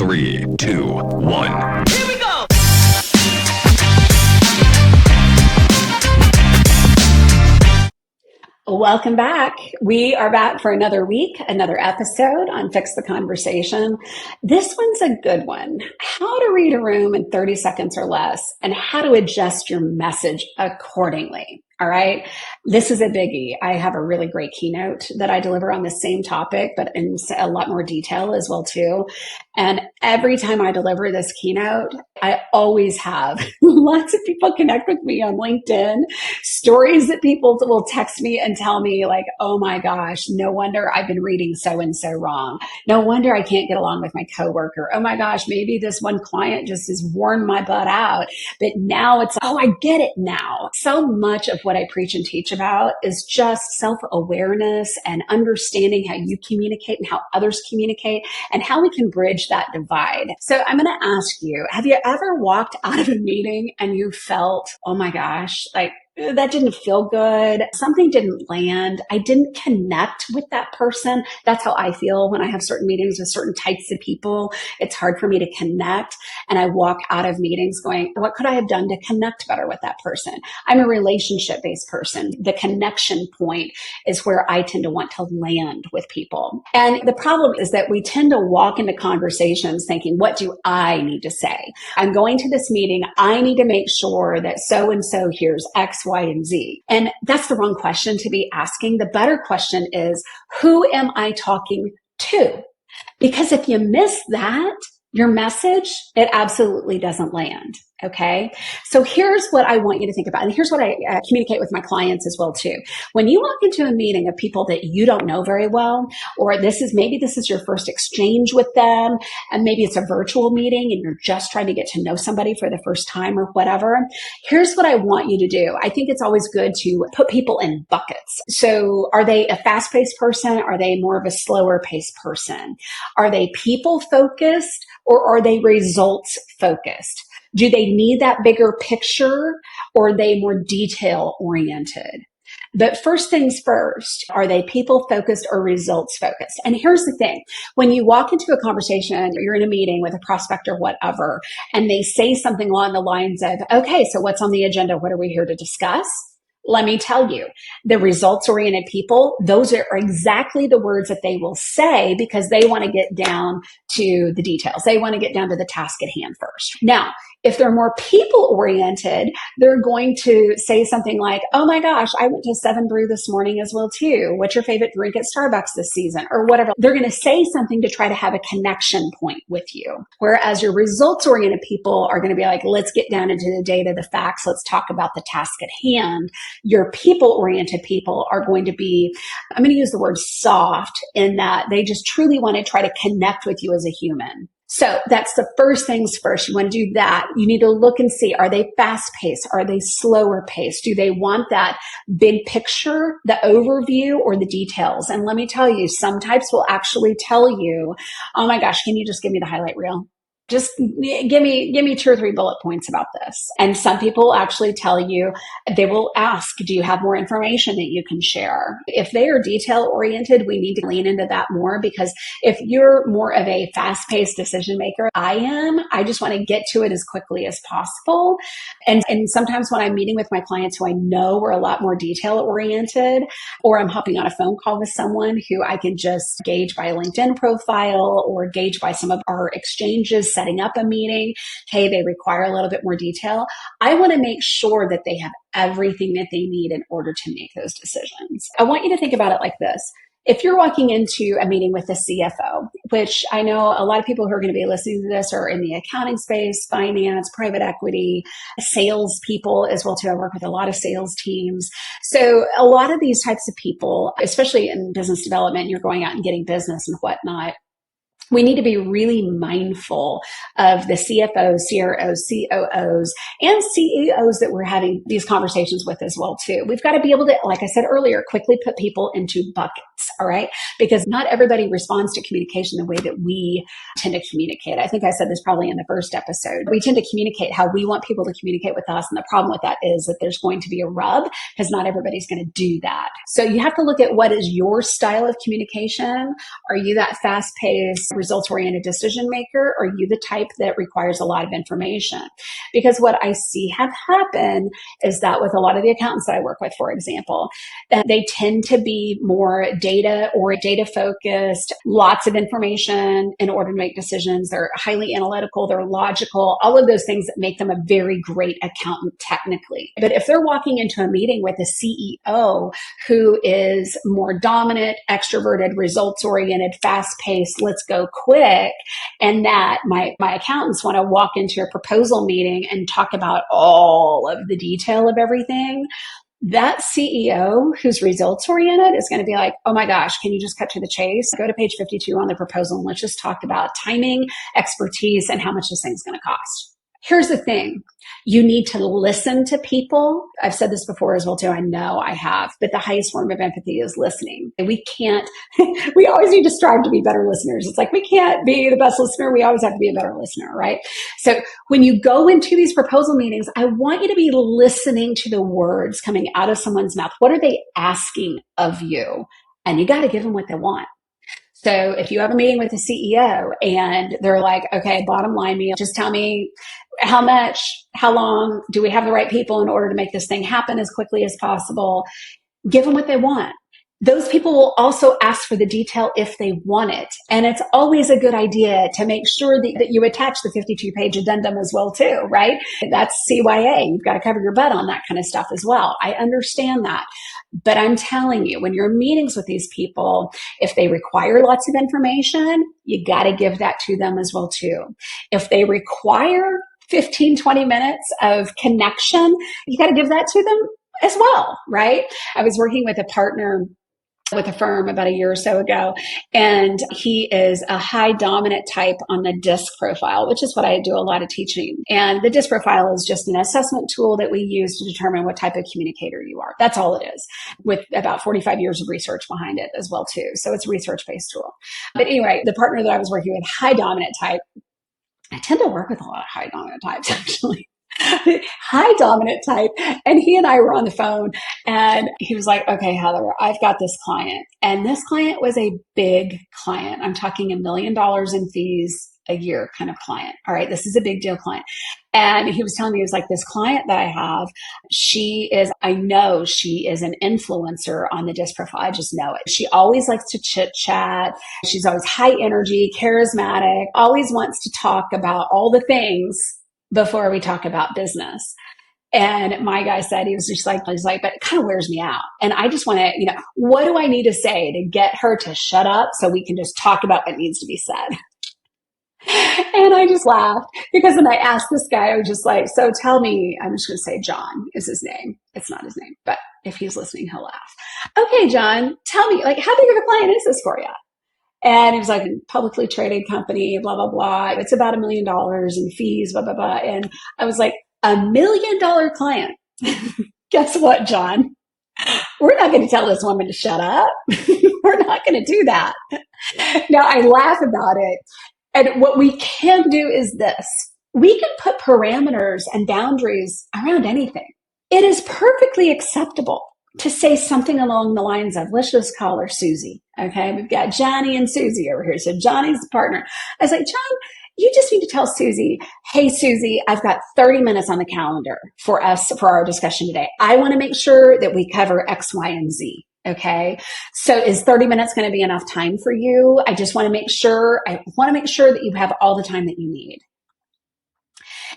3, 2, 1. Here we go! Welcome back. We are back for another week, another episode on Fix the Conversation. This one's a good one. How to read a room in 30 seconds or less and how to adjust your message accordingly. All right. This is a biggie. I have a really great keynote that I deliver on the same topic, but in a lot more detail as well too. And every time I deliver this keynote, I always have lots of people connect with me on LinkedIn, stories that people will text me and tell me like, oh my gosh, no wonder I've been reading so-and-so wrong. No wonder I can't get along with my coworker. Oh my gosh, maybe this one client just has worn my butt out. But now it's, oh, I get it now. So much of what I preach and teach about is just self-awareness and understanding how you communicate and how others communicate and how we can bridge that divide. So I'm going to ask you, have you ever walked out of a meeting and you felt, oh my gosh, like that didn't feel good. Something didn't land. I didn't connect with that person. That's how I feel when I have certain meetings with certain types of people. It's hard for me to connect. And I walk out of meetings going, what could I have done to connect better with that person? I'm a relationship-based person. The connection point is where I tend to want to land with people. And the problem is that we tend to walk into conversations thinking, what do I need to say? I'm going to this meeting. I need to make sure that so-and-so hears X, Y, and Z. And that's the wrong question to be asking. The better question is, who am I talking to? Because if you miss that, your message, it absolutely doesn't land. Okay. So here's what I want you to think about. And here's what I communicate with my clients as well too. When you walk into a meeting of people that you don't know very well, or maybe this is your first exchange with them, and maybe it's a virtual meeting and you're just trying to get to know somebody for the first time or whatever. Here's what I want you to do. I think it's always good to put people in buckets. So are they a fast-paced person? Are they more of a slower-paced person? Are they people-focused or are they results-focused? Do they need that bigger picture or are they more detail oriented? But first things first, are they people focused or results focused? And here's the thing. When you walk into a conversation or you're in a meeting with a prospect or whatever, and they say something along the lines of, okay, so what's on the agenda? What are we here to discuss? Let me tell you, the results-oriented people, those are exactly the words that they will say because they want to get down to the details. They want to get down to the task at hand first. Now, if they're more people-oriented, they're going to say something like, oh my gosh, I went to 7 Brew this morning as well too. What's your favorite drink at Starbucks this season? Or whatever. They're going to say something to try to have a connection point with you. Whereas your results-oriented people are going to be like, let's get down into the data, the facts. Let's talk about the task at hand. Your people-oriented people are going to be, I'm going to use the word soft in that they just truly want to try to connect with you as a human. So that's the first things first. You want to do that. You need to look and see, are they fast-paced? Are they slower paced? Do they want that big picture, the overview, or the details? And let me tell you, some types will actually tell you, oh my gosh, can you just give me the highlight reel? Just give me 2 or 3 bullet points about this. And some people actually tell you, they will ask, do you have more information that you can share? If they are detail oriented, we need to lean into that more because if you're more of a fast-paced decision maker, I just want to get to it as quickly as possible. And sometimes when I'm meeting with my clients who I know are a lot more detail oriented, or I'm hopping on a phone call with someone who I can just gauge by a LinkedIn profile or gauge by some of our exchanges, setting up a meeting, hey, they require a little bit more detail. I want to make sure that they have everything that they need in order to make those decisions. I want you to think about it like this. If you're walking into a meeting with a CFO, which I know a lot of people who are going to be listening to this are in the accounting space, finance, private equity, sales people as well too. I work with a lot of sales teams. So a lot of these types of people, especially in business development, you're going out and getting business and whatnot. We need to be really mindful of the CFOs, CROs, COOs, and CEOs that we're having these conversations with as well too. We've got to be able to, like I said earlier, quickly put people into buckets, all right? Because not everybody responds to communication the way that we tend to communicate. I think I said this probably in the first episode. We tend to communicate how we want people to communicate with us. And the problem with that is that there's going to be a rub because not everybody's going to do that. So you have to look at what is your style of communication. Are you that fast-paced, results-oriented decision maker? Or are you the type that requires a lot of information? Because what I see have happen is that with a lot of the accountants that I work with, for example, they tend to be more data or data focused, lots of information in order to make decisions. They're highly analytical, they're logical, all of those things that make them a very great accountant technically. But if they're walking into a meeting with a CEO who is more dominant, extroverted, results oriented, fast paced, let's go quick, and that my accountants want to walk into a proposal meeting and talk about all of the detail of everything, that CEO who's results oriented is going to be like, oh my gosh, can you just cut to the chase? Go to page 52 on the proposal and let's just talk about timing, expertise, and how much this thing's going to cost. Here's the thing. You need to listen to people. I've said this before as well too. I know I have, but the highest form of empathy is listening. And we always need to strive to be better listeners. It's like we can't be the best listener. We always have to be a better listener, right? So when you go into these proposal meetings, I want you to be listening to the words coming out of someone's mouth. What are they asking of you? And you got to give them what they want. So if you have a meeting with the CEO and they're like, okay, bottom line me, just tell me how much, how long, do we have the right people in order to make this thing happen as quickly as possible? Give them what they want. Those people will also ask for the detail if they want it. And it's always a good idea to make sure that you attach the 52-page addendum as well too, right? That's CYA. You've got to cover your butt on that kind of stuff as well. I understand that. But I'm telling you, when you're in meetings with these people, if they require lots of information, you got to give that to them as well too. If they require 15, 20 minutes of connection, you got to give that to them as well, right? I was working with a partner with a firm about a year or so ago, and he is a high dominant type on the DISC profile, which is what I do a lot of teaching. And the DISC profile is just an assessment tool that we use to determine what type of communicator you are. That's all it is, with about 45 years of research behind it as well too. So it's a research-based tool. But anyway, the partner that I was working with, high dominant type. I tend to work with a lot of high dominant types actually. High dominant type. And he and I were on the phone and he was like, okay, Heather, I've got this client. And this client was a big client. I'm talking $1 million in fees a year kind of client. All right. This is a big deal client. And he was telling me, he was like, this client that I have, I know she is an influencer on the DISC profile. I just know it. She always likes to chit chat. She's always high energy, charismatic, always wants to talk about all the things before we talk about business. And my guy said, he's like, but it kind of wears me out. And I just want to, what do I need to say to get her to shut up so we can just talk about what needs to be said? And I just laughed because when I asked this guy, I was just like, so tell me, I'm just going to say John is his name. It's not his name, but if he's listening, he'll laugh. Okay, John, tell me, like, how big of a client is this for you? And it was like a publicly traded company, blah, blah, blah. It's about $1 million in fees, blah, blah, blah. And I was like, $1 million client. Guess what, John? We're not going to tell this woman to shut up. We're not going to do that. Now, I laugh about it. And what we can do is this. We can put parameters and boundaries around anything. It is perfectly acceptable to say something along the lines of, let's just call her Susie. Okay. We've got Johnny and Susie over here. So Johnny's the partner. I was like, John, you just need to tell Susie, hey, Susie, I've got 30 minutes on the calendar for our discussion today. I want to make sure that we cover X, Y, and Z. Okay. So is 30 minutes going to be enough time for you? I want to make sure that you have all the time that you need.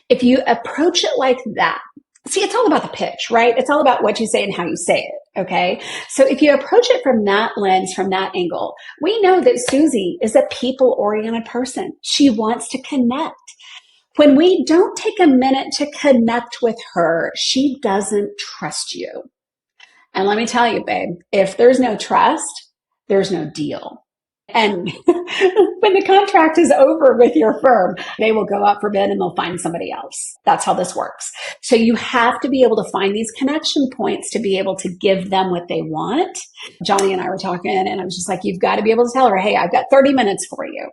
If you approach it like that, see, it's all about the pitch, right? It's all about what you say and how you say it. Okay. So if you approach it from that lens, from that angle, we know that Susie is a people-oriented person. She wants to connect. When we don't take a minute to connect with her, she doesn't trust you. And let me tell you, babe, if there's no trust, there's no deal. And when the contract is over with your firm, they will go out for bid and they'll find somebody else. That's how this works. So you have to be able to find these connection points to be able to give them what they want. Johnny and I were talking and I was just like, you've got to be able to tell her, hey, I've got 30 minutes for you.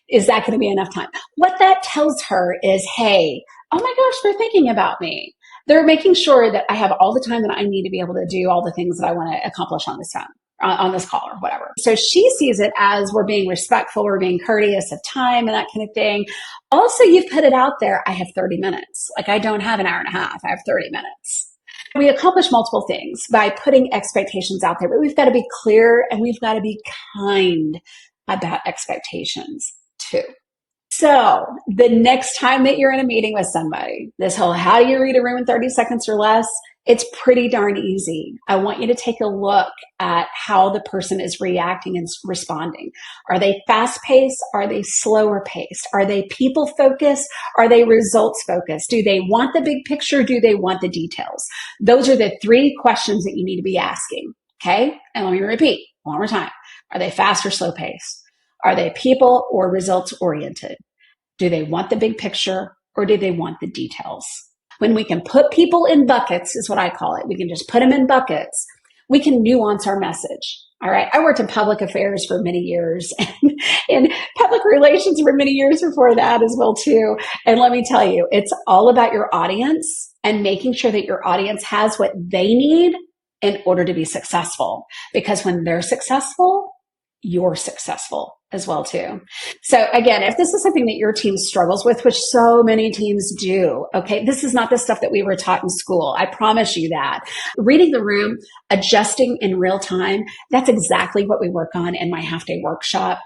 Is that going to be enough time? What that tells her is, hey, oh my gosh, they're thinking about me. They're making sure that I have all the time that I need to be able to do all the things that I want to accomplish on this phone. on this call or whatever. So she sees it as we're being respectful, we're being courteous of time and that kind of thing. Also, you've put it out there, I have 30 minutes. Like I don't have an hour and a half, I have 30 minutes. We accomplish multiple things by putting expectations out there, but we've got to be clear and we've got to be kind about expectations too. So the next time that you're in a meeting with somebody, this whole how do you read a room in 30 seconds or less, it's pretty darn easy. I want you to take a look at how the person is reacting and responding. Are they fast paced? Are they slower paced? Are they people focused? Are they results focused? Do they want the big picture? Do they want the details? Those are the three questions that you need to be asking. Okay. And let me repeat one more time. Are they fast or slow paced? Are they people or results oriented? Do they want the big picture or do they want the details? When we can put people in buckets, is what I call it. We can just put them in buckets. We can nuance our message. All right. I worked in public affairs for many years and in public relations for many years before that as well too. And let me tell you, it's all about your audience and making sure that your audience has what they need in order to be successful. Because when they're successful, you're successful as well too. So again, if this is something that your team struggles with, which so many teams do, okay, this is not the stuff that we were taught in school. I promise you that. Reading the room, adjusting in real time, that's exactly what we work on in my half-day workshop.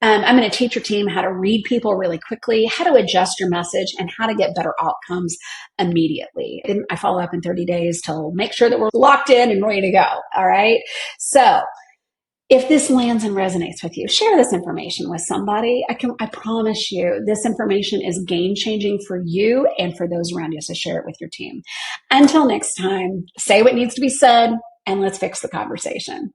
I'm going to teach your team how to read people really quickly, how to adjust your message, and how to get better outcomes immediately. And I follow up in 30 days to make sure that we're locked in and ready to go. All right. So if this lands and resonates with you, share this information with somebody. I promise you, this information is game changing for you and for those around you. So share it with your team. Until next time, say what needs to be said and let's fix the conversation.